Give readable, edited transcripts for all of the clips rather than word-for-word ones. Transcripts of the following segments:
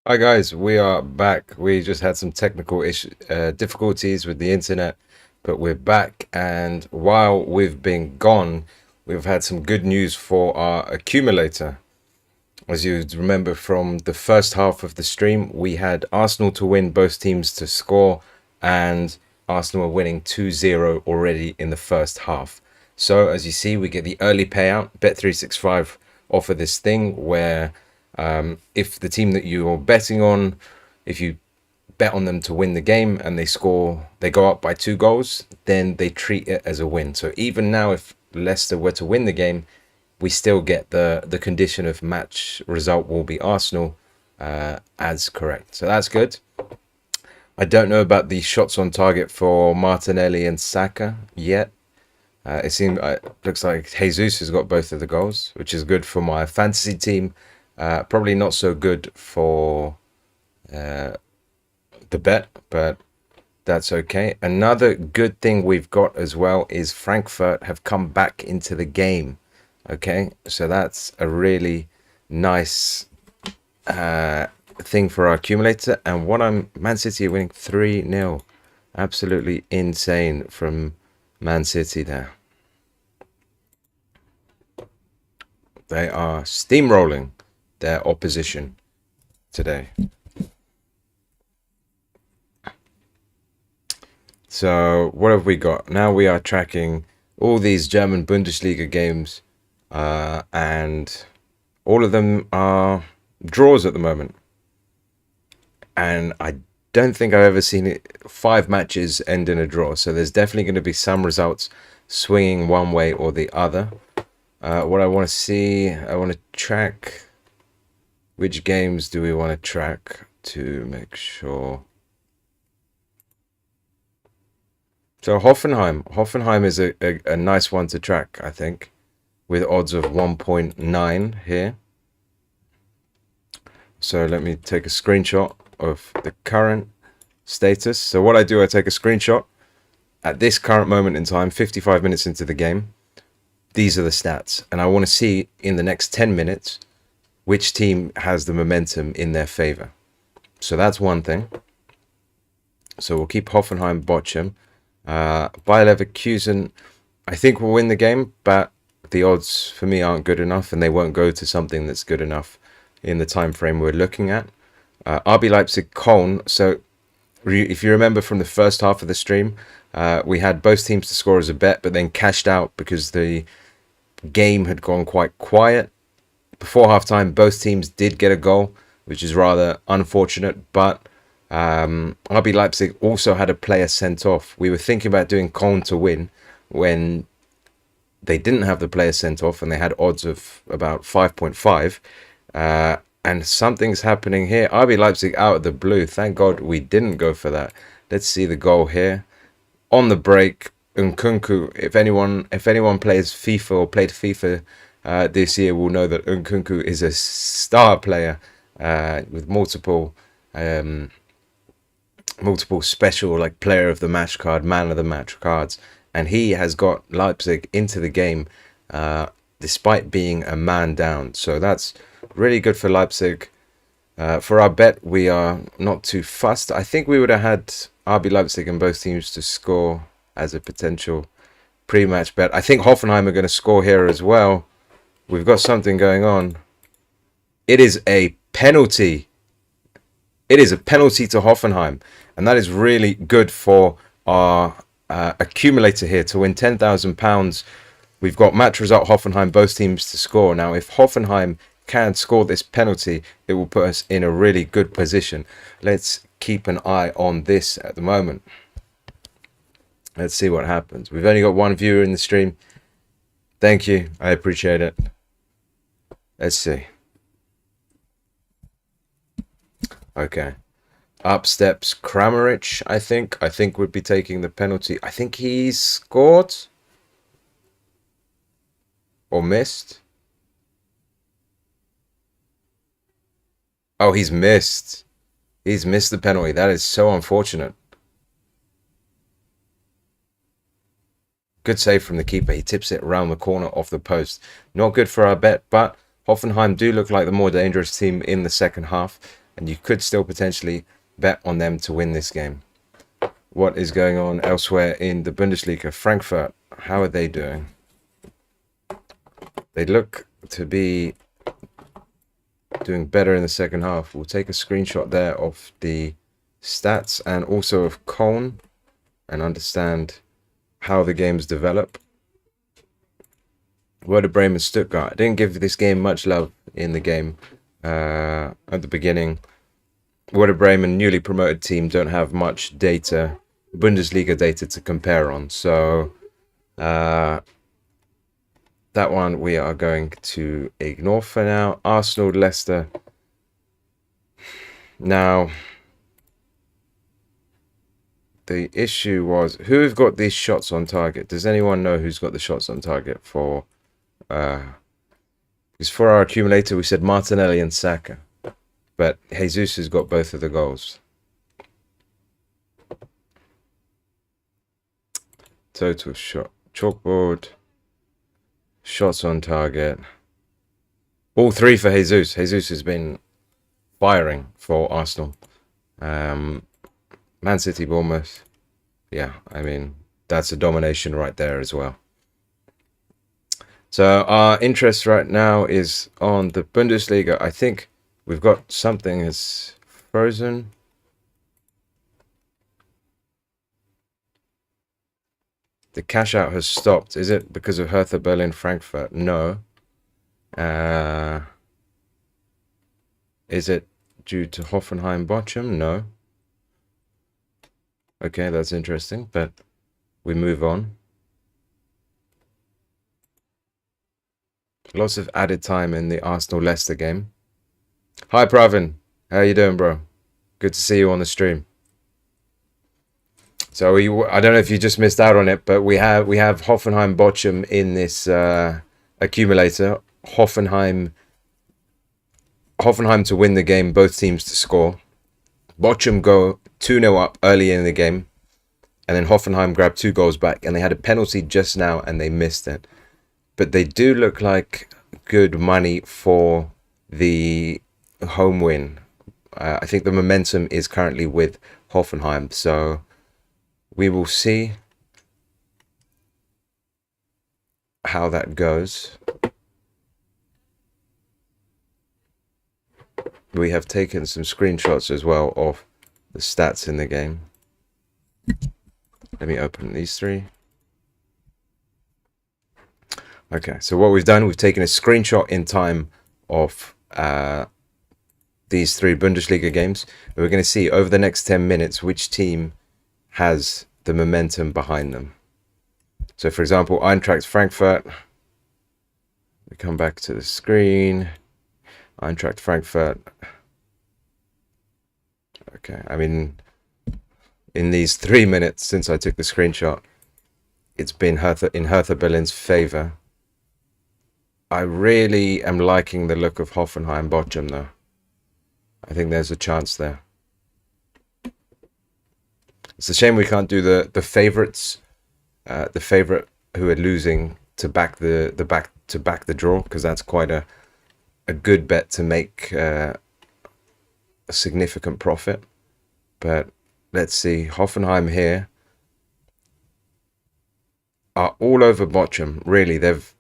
Hi guys, we are back. We just had some technical difficulties with the internet, but we're back. And while we've been gone, we've had some good news for our accumulator. As you remember from the first half of the stream, we had Arsenal to win, both teams to score, and Arsenal were winning 2-0 already in the first half. So as you see, we get the early payout. Bet365 offer this thing where if the team that you're betting on, if you bet on them to win the game and they go up by 2 goals, then they treat it as a win. So even now, if Leicester were to win the game, we still get the condition of match result will be Arsenal as correct. So that's good. I don't know about the shots on target for Martinelli and Saka yet. Looks like Jesus has got both of the goals, which is good for my fantasy team. Probably not so good for the bet, but that's okay. Another good thing we've got as well is Frankfurt have come back into the game. Okay, so that's a really nice thing for our accumulator. And Man City are winning 3-0. Absolutely insane from Man City there. They are steamrolling their opposition today. So what have we got? Now we are tracking all these German Bundesliga games, and all of them are draws at the moment. And I don't think I've ever seen 5 matches end in a draw. So there's definitely going to be some results swinging one way or the other. What I want to see, I want to track. Which games do we want to track to make sure? So Hoffenheim is a nice one to track, I think, with odds of 1.9 here. So let me take a screenshot of the current status. So what I do, I take a screenshot at this current moment in time, 55 minutes into the game. These are the stats, and I want to see in the next 10 minutes which team has the momentum in their favor. So that's one thing. So we'll keep Hoffenheim, Bochum. Bayer Leverkusen, I think we'll win the game, but the odds for me aren't good enough, and they won't go to something that's good enough in the time frame we're looking at. RB Leipzig, Köln. So if you remember from the first half of the stream, we had both teams to score as a bet, but then cashed out because the game had gone quite quiet. Before halftime, both teams did get a goal, which is rather unfortunate, but RB Leipzig also had a player sent off. We were thinking about doing Köln to win when they didn't have the player sent off, and they had odds of about 5.5. And something's happening here. RB Leipzig out of the blue. Thank God we didn't go for that. Let's see the goal here. On the break, Nkunku. If anyone plays FIFA or played FIFA this year, will know that Nkunku is a star player with multiple special like player of the match card, man of the match cards, and he has got Leipzig into the game despite being a man down. So that's really good for Leipzig. For our bet, we are not too fussed. I think we would have had RB Leipzig and both teams to score as a potential pre-match bet. I think Hoffenheim are going to score here as well. We've got something going on. It is a penalty. It is a penalty to Hoffenheim, and that is really good for our accumulator here to win £10,000. We've got match result Hoffenheim, both teams to score. Now, if Hoffenheim can score this penalty, it will put us in a really good position. Let's keep an eye on this at the moment. Let's see what happens. We've only got one viewer in the stream. Thank you. I appreciate it. Let's see. Okay. Up steps Kramaric, I think. I think would be taking the penalty. I think he's scored. Or missed. Oh, he's missed. He's missed the penalty. That is so unfortunate. Good save from the keeper. He tips it around the corner off the post. Not good for our bet, but Hoffenheim do look like the more dangerous team in the second half. and you could still potentially bet on them to win this game. What is going on elsewhere in the Bundesliga? Frankfurt, how are they doing? They look to be doing better in the second half. We'll take a screenshot there of the stats and also of Köln and understand how the games develop. Werder Bremen, Stuttgart. I didn't give this game much love in the game at the beginning. Werder Bremen, newly promoted team, don't have much data, Bundesliga data to compare on. So that one we are going to ignore for now. Arsenal, Leicester. Now, the issue was, who have got these shots on target? Does anyone know who's got the shots on target for... because for our accumulator, we said Martinelli and Saka. But Jesus has got both of the goals. Total shot. Chalkboard. Shots on target. All three for Jesus. Jesus has been firing for Arsenal. Man City, Bournemouth. Yeah, I mean, that's a domination right there as well. So our interest right now is on the Bundesliga. I think we've got something that's frozen. The cash out has stopped. Is it because of Hertha Berlin Frankfurt? No. Is it due to Hoffenheim Bochum? No. Okay, that's interesting, but we move on. Lots of added time in the Arsenal-Leicester game. Hi, Pravin. How you doing, bro? Good to see you on the stream. So I don't know if you just missed out on it, but we have Hoffenheim Bochum in this accumulator. Hoffenheim to win the game, both teams to score. Bochum go 2-0 up early in the game, and then Hoffenheim grabbed 2 goals back, and they had a penalty just now, and they missed it. But they do look like good money for the home win. I think the momentum is currently with Hoffenheim, so we will see how that goes. We have taken some screenshots as well of the stats in the game. Let me open these 3. Okay, so what we've done, we've taken a screenshot in time of these 3 Bundesliga games. And we're going to see over the next 10 minutes which team has the momentum behind them. So, for example, Eintracht Frankfurt. We come back to the screen. Eintracht Frankfurt. Okay, I mean, in these 3 minutes since I took the screenshot, it's been in Hertha Berlin's favour. I really am liking the look of Hoffenheim Bochum, though. I think there's a chance there. It's a shame we can't do the favourites, the favourite who are losing to back the draw, because that's quite a good bet to make a significant profit. But let's see, Hoffenheim here are all over Bochum. Really, they've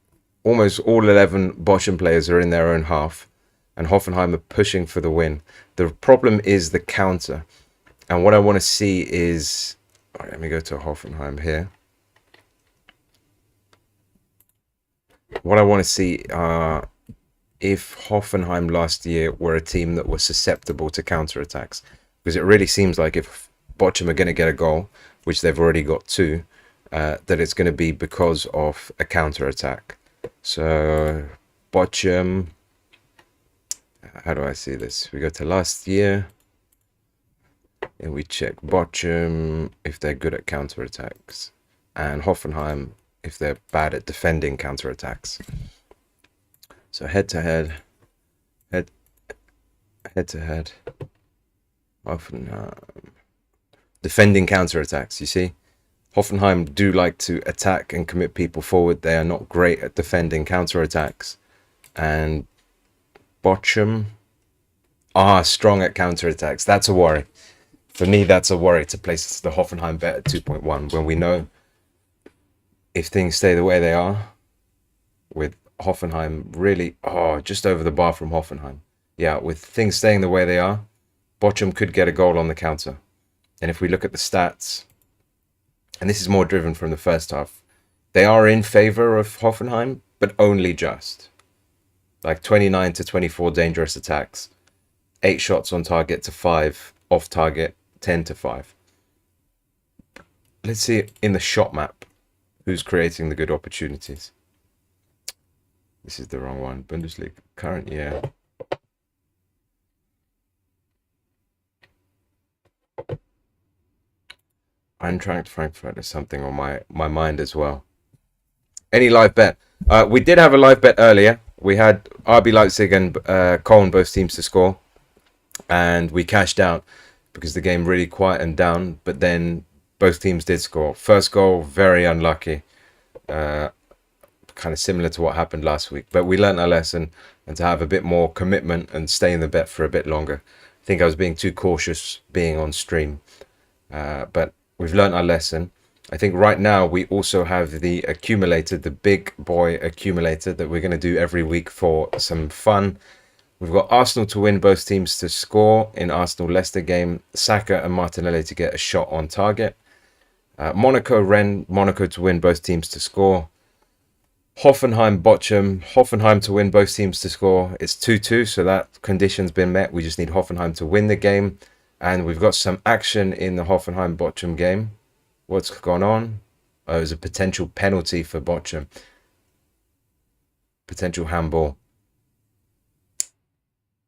almost all 11 Bochum players are in their own half, and Hoffenheim are pushing for the win. The problem is the counter, and what I want to see is, all right, let me go to Hoffenheim here. What I want to see are if Hoffenheim last year were a team that was susceptible to counterattacks, because it really seems like if Bochum are going to get a goal, which they've already got 2, that it's going to be because of a counterattack. So Bochum, how do I see this? We go to last year and we check Bochum if they're good at counterattacks, and Hoffenheim if they're bad at defending counterattacks. So head to head, Hoffenheim defending counterattacks. You see, Hoffenheim do like to attack and commit people forward. They are not great at defending counterattacks. And Bochum are strong at counterattacks. That's a worry. For me, that's a worry to place the Hoffenheim bet at 2.1 when we know if things stay the way they are, with Hoffenheim really, just over the bar from Hoffenheim. Yeah, with things staying the way they are, Bochum could get a goal on the counter. And if we look at the stats, and this is more driven from the first half, they are in favor of Hoffenheim, but only just. Like 29 to 24 dangerous attacks, 8 shots on target to 5 off target, 10 to 5. Let's see in the shot map who's creating the good opportunities. This is the wrong one. Bundesliga current year. Eintracht Frankfurt is something on my mind as well. Any live bet? We did have a live bet earlier. We had RB Leipzig and Köln, both teams to score, and we cashed out because the game really quietened down. But then both teams did score. First goal, very unlucky. Kind of similar to what happened last week. But we learned our lesson, and to have a bit more commitment and stay in the bet for a bit longer. I think I was being too cautious being on stream. But we've learned our lesson. I think right now we also have the accumulator, the big boy accumulator that we're going to do every week for some fun. We've got Arsenal to win, both teams to score in Arsenal-Leicester game. Saka and Martinelli to get a shot on target. Monaco-Rennes, Monaco to win, both teams to score. Hoffenheim-Bochum, Hoffenheim to win, both teams to score. It's 2-2, so that condition's been met. We just need Hoffenheim to win the game. And we've got some action in the Hoffenheim-Bochum game. What's gone on? Oh, it was a potential penalty for Bochum. Potential handball.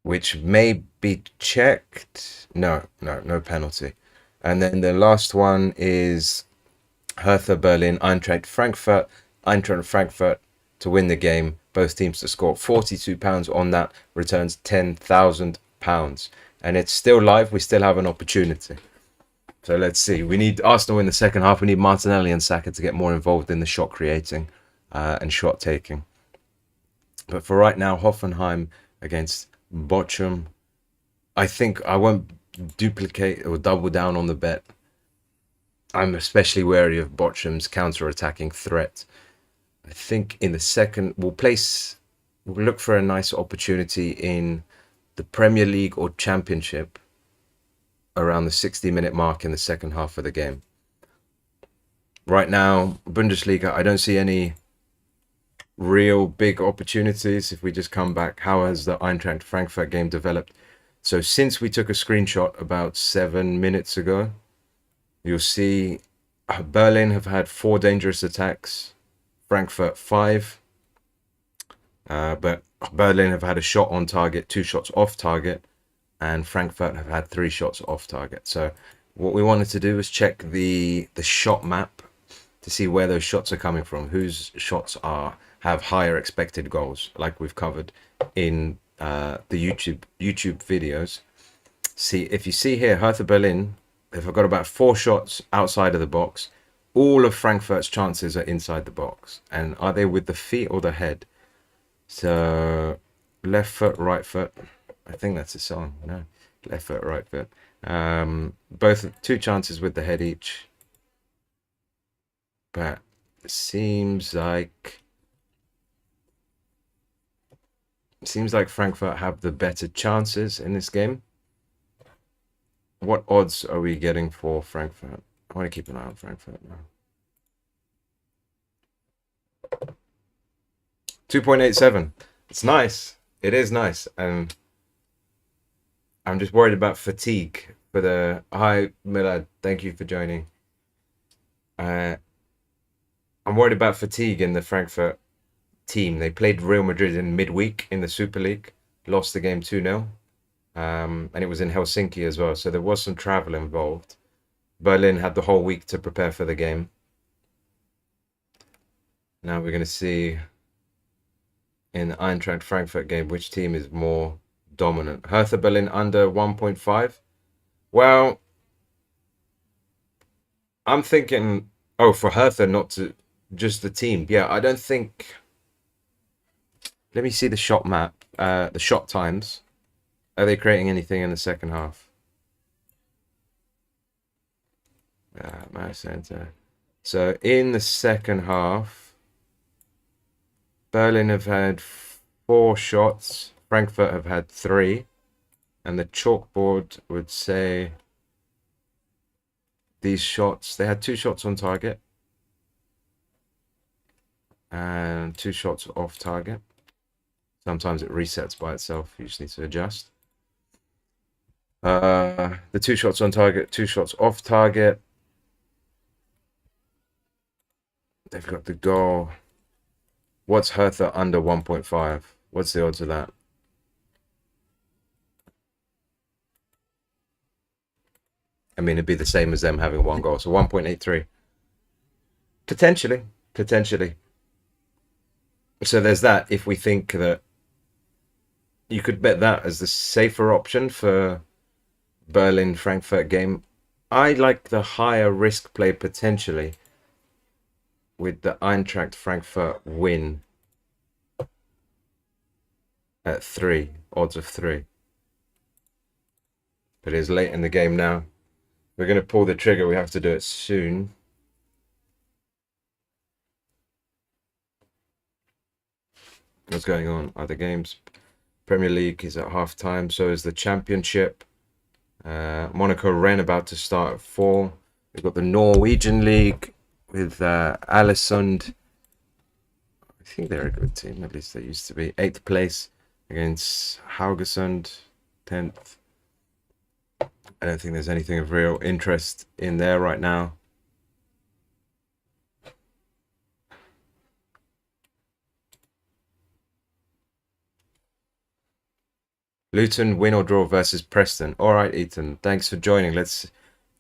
Which may be checked. No penalty. And then the last one is Hertha Berlin, Eintracht Frankfurt. Eintracht Frankfurt to win the game. Both teams to score. £42 on that returns £10,000. And it's still live. We still have an opportunity. So let's see. We need Arsenal in the second half. We need Martinelli and Saka to get more involved in the shot creating and shot taking. But for right now, Hoffenheim against Bochum. I think I won't duplicate or double down on the bet. I'm especially wary of Bochum's counter-attacking threat. I think in the second, we'll look for a nice opportunity in the Premier League or Championship around the 60-minute mark in the second half of the game. Right now, Bundesliga, I don't see any real big opportunities. If we just come back, how has the Eintracht Frankfurt game developed? So since we took a screenshot about 7 minutes ago, you'll see Berlin have had 4 dangerous attacks, Frankfurt 5. But Berlin have had a shot on target, 2 shots off target, and Frankfurt have had 3 shots off target. So what we wanted to do was check the shot map to see where those shots are coming from, whose shots have higher expected goals, like we've covered in the YouTube videos. See, if you see here, Hertha Berlin, they've got about 4 shots outside of the box. All of Frankfurt's chances are inside the box. And are they with the feet or the head? So left foot, right foot. I think that's a song. No, left foot, right foot. Both 2 chances with the head each. But it seems like Frankfurt have the better chances in this game. What odds are we getting for Frankfurt? I want to keep an eye on Frankfurt now. 2.87. It's nice. It is nice. And I'm just worried about fatigue for the... Hi, Milad. Thank you for joining. I'm worried about fatigue in the Frankfurt team. They played Real Madrid in midweek in the Super League. Lost the game 2-0. And it was in Helsinki as well. So there was some travel involved. Berlin had the whole week to prepare for the game. Now we're going to see in the Eintracht Frankfurt game which team is more dominant. Hertha Berlin under 1.5. Well, I'm thinking, for Hertha, not to just the team. Yeah, I don't think. Let me see the shot map, the shot times. Are they creating anything in the second half? Match center. So in the second half, Berlin have had 4 shots. Frankfurt have had 3. And the chalkboard would say these shots, they had 2 shots on target and 2 shots off target. Sometimes it resets by itself. You just need to adjust. The 2 shots on target, 2 shots off target. They've got the goal. What's Hertha under 1.5? What's the odds of that? I mean, it'd be the same as them having 1 goal. So 1.83. Potentially. So there's that. If we think that you could bet that as the safer option for Berlin Frankfurt game. I like the higher risk play potentially with the Eintracht Frankfurt win at 3, odds of 3. But it is late in the game now. We're going to pull the trigger. We have to do it soon. What's going on? Other games. Premier League is at half time. So is the Championship. Monaco Rennes about to start at 4. We've got the Norwegian League with Alesund. I think they're a good team. At least they used to be. 8th place against Haugesund. 10th. I don't think there's anything of real interest in there right now. Luton win or draw versus Preston. All right, Ethan. Thanks for joining. Let's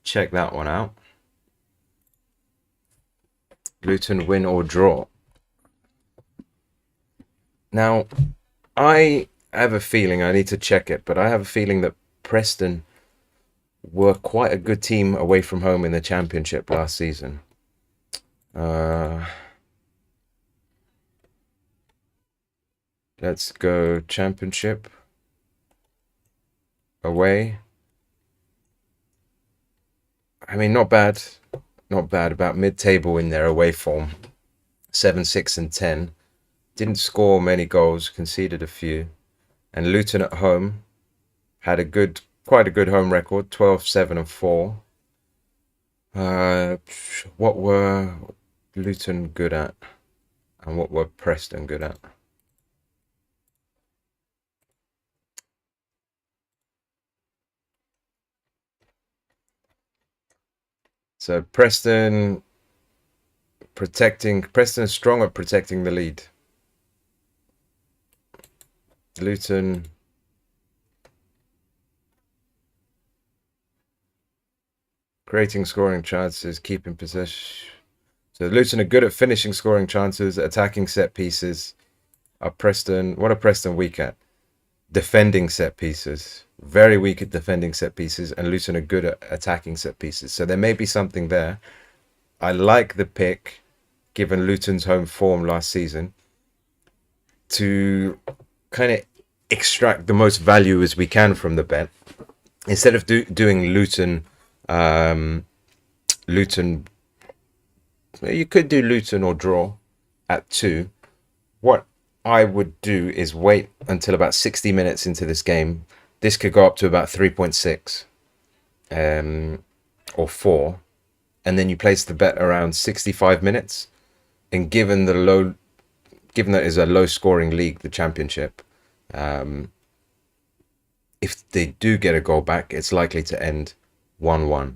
check that one out. Luton win or draw. Now, I have a feeling, I need to check it, but I have a feeling that Preston were quite a good team away from home in the Championship last season. Let's go Championship. Away. I mean, not bad. Not bad. About mid-table in their away form. 7, 6, and 10. Didn't score many goals. Conceded a few. And Luton at home had quite a good home record. 12, 7, and 4. What were Luton good at? And what were Preston good at? So Preston is strong at protecting the lead. Luton creating scoring chances, keeping possession. So Luton are good at finishing scoring chances, attacking set pieces. What are Preston weak at? Defending set pieces. Very weak at defending set pieces, and Luton are good at attacking set pieces. So there may be something there. I like the pick, given Luton's home form last season, to kind of extract the most value as we can from the bet. Instead of doing Luton, you could do Luton or draw at 2. What I would do is wait until about 60 minutes into this game. This could go up to about 3.6 or 4. And then you place the bet around 65 minutes. And given that it's a low scoring league, the Championship, if they do get a goal back, it's likely to end 1-1.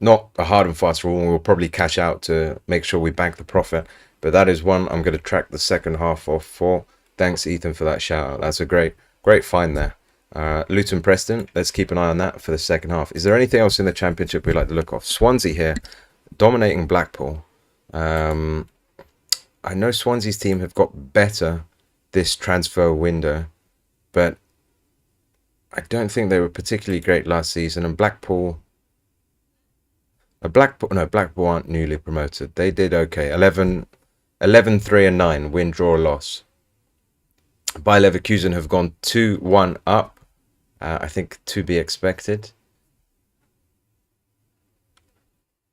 Not a hard and fast rule. We'll probably cash out to make sure we bank the profit. But that is one I'm going to track the second half of for. Thanks, Ethan, for that shout out. That's a great find there. Luton Preston, let's keep an eye on that for the second half. Is there anything else in the Championship we'd like to look off? Swansea here, dominating Blackpool. I know Swansea's team have got better this transfer window, but I don't think they were particularly great last season. And Blackpool aren't newly promoted. They did okay. 11, 3, and 9, win, draw, loss. Bayer Leverkusen have gone 2-1 up. I think to be expected.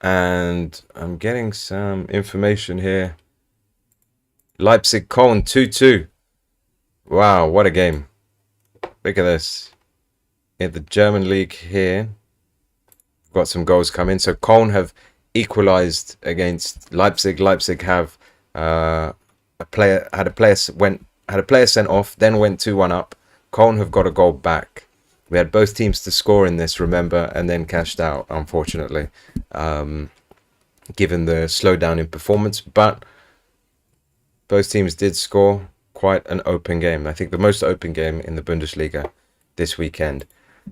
And I'm getting some information here. Leipzig Köln 2-2. Wow, what a game. Look at this. In the German league here, got some goals coming. So Köln have equalized against Leipzig. Leipzig have had a player sent off, then went 2-1 up. Köln have got a goal back. We had both teams to score in this, remember, and then cashed out, unfortunately, given the slowdown in performance. But both teams did score. Quite an open game. I think the most open game in the Bundesliga this weekend.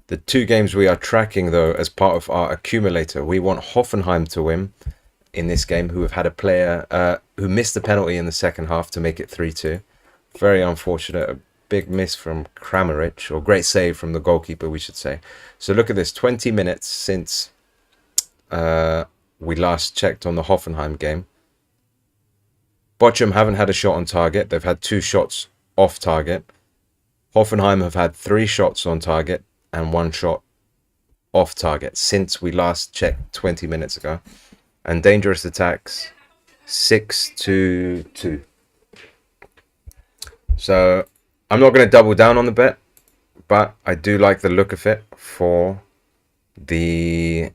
The two games we are tracking, though, as part of our accumulator, we want Hoffenheim to win in this game, who have had a player who missed the penalty in the second half to make it 3-2. Very unfortunate. A big miss from Kramaric, or great save from the goalkeeper, we should say. So look at this, 20 minutes since we last checked on the Hoffenheim game. Bochum haven't had a shot on target. They've had 2 shots off target. Hoffenheim have had 3 shots on target and 1 shot off target since we last checked 20 minutes ago. And dangerous attacks, 6-2. So I'm not going to double down on the bet, but I do like the look of it for the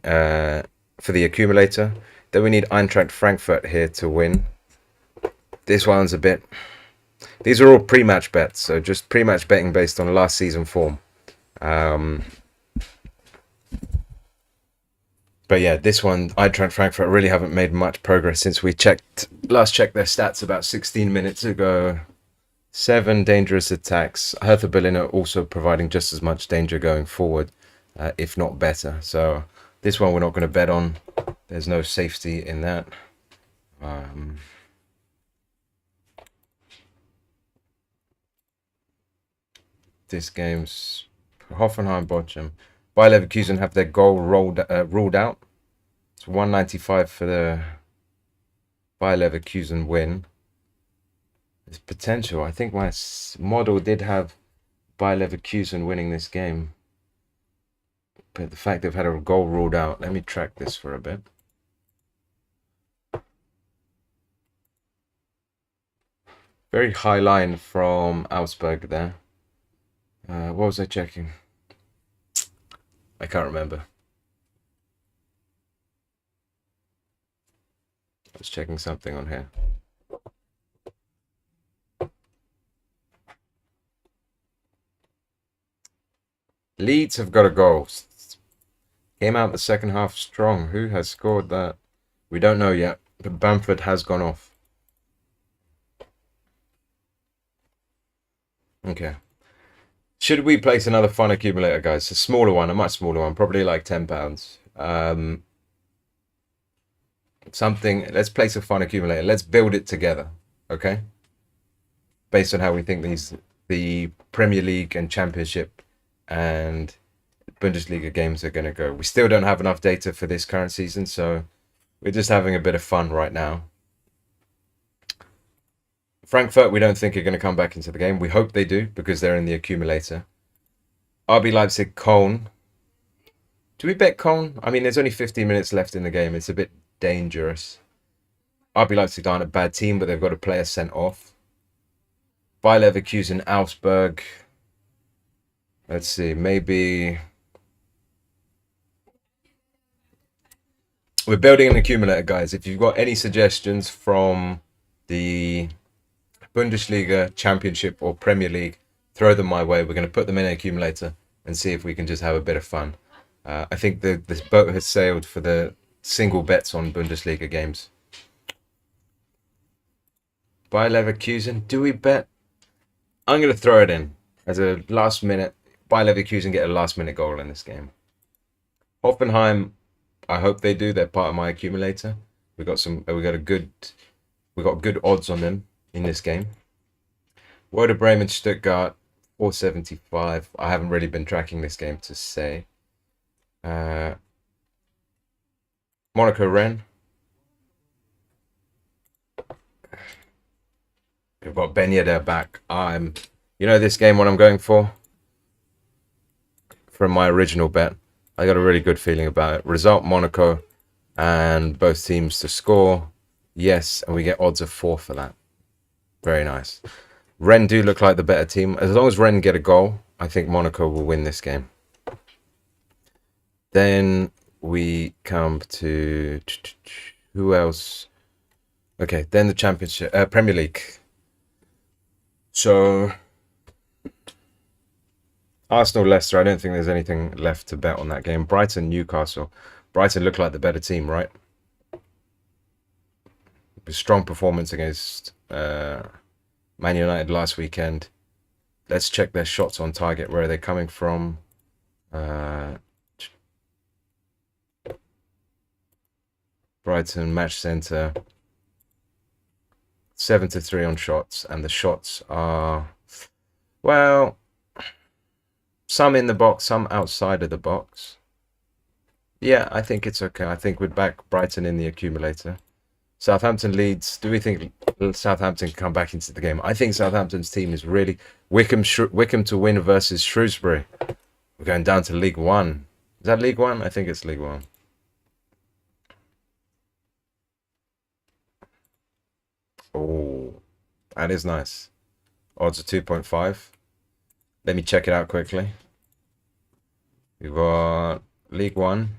accumulator. Then we need Eintracht Frankfurt here to win. This one's a bit... These are all pre-match bets, so just pre-match betting based on last season form. But yeah, this one, Eintracht Frankfurt really haven't made much progress since we last checked their stats about 16 minutes ago. 7 dangerous attacks. Hertha Berlin are also providing just as much danger going forward, if not better. So this one we're not going to bet on. There's no safety in that. This game's Hoffenheim Bochum. Bayer Leverkusen have their goal ruled out. It's 195 for the Bayer Leverkusen win. There's potential. I think my model did have Bayer Leverkusen winning this game. But the fact they've had a goal ruled out. Let me track this for a bit. Very high line from Augsburg there. What was I checking? I can't remember. I was checking something on here. Leeds have got a goal. Came out the second half strong. Who has scored that? We don't know yet, but Bamford has gone off. Okay. Should we place another fun accumulator, guys? A smaller one, a much smaller one, probably like £10. Let's place a fun accumulator. Let's build it together, okay? Based on how we think the Premier League and Championship and Bundesliga games are going to go. We still don't have enough data for this current season, so we're just having a bit of fun right now. Frankfurt, we don't think are going to come back into the game. We hope they do, because they're in the accumulator. RB Leipzig, Köln. Do we bet Köln? I mean, there's only 15 minutes left in the game. It's a bit dangerous. RB Leipzig aren't a bad team, but they've got a player sent off. Bayer Leverkusen, Augsburg. Let's see, maybe... We're building an accumulator, guys. If you've got any suggestions from the Bundesliga, Championship, or Premier League, throw them my way. We're going to put them in an accumulator and see if we can just have a bit of fun. I think this boat has sailed for the single bets on Bundesliga games. Bayer Leverkusen, do we bet? I'm going to throw it in as a last minute. Bayer Leverkusen get a last minute goal in this game. Hoffenheim, I hope they do. They're part of my accumulator. We got good odds on them in this game. Werder Bremen, Stuttgart, 475. I haven't really been tracking this game to say. Monaco, Rennes. We've got Ben Yedder back. I'm You know this game, what I'm going for? From my original bet, I got a really good feeling about it. Result Monaco and both teams to score. Yes, and we get odds of 4 for that. Very nice. Rennes do look like the better team. As long as Rennes get a goal, I think Monaco will win this game. Then we come to who else? Okay, then the Championship, Premier League. So Arsenal Leicester. I don't think there's anything left to bet on that game. Brighton Newcastle. Brighton look like the better team, right? Strong performance against Man United last weekend. Let's check their shots on target. Where are they coming from? Brighton match center. 7-3 on shots, and the shots are, well, some in the box, some outside of the box. Yeah, I think it's okay. I think we'd back Brighton in the accumulator. Southampton leads. Do we think Southampton can come back into the game? I think Southampton's team is really Wickham to win versus Shrewsbury. We're going down to League One. Is that League One? I think it's League One. Oh, that is nice. Odds of 2.5. Let me check it out quickly. We've got League One.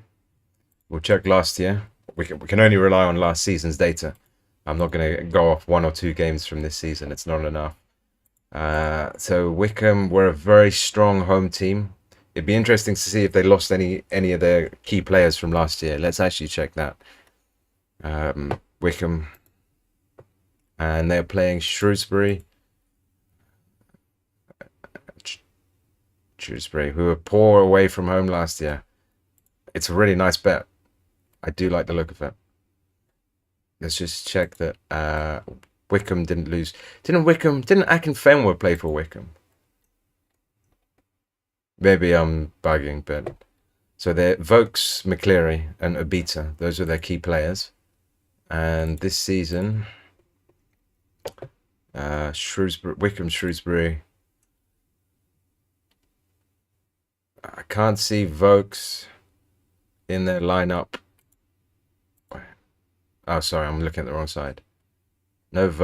We'll check last year. We can only rely on last season's data. I'm not going to go off 1 or 2 games from this season. It's not enough. So Wickham were a very strong home team. It'd be interesting to see if they lost any of their key players from last year. Let's actually check that. Wickham. And they're playing Shrewsbury. Shrewsbury, who were poor away from home last year. It's a really nice bet. I do like the look of it. Let's just check that Wickham didn't lose. Didn't Akinfenwa play for Wickham? Maybe I'm bugging, but so they're Vokes, McCleary, and Obita. Those are their key players. And this season, Wickham, Shrewsbury. I can't see Vokes in their lineup. Oh, sorry, I'm looking at the wrong side. No Vokes.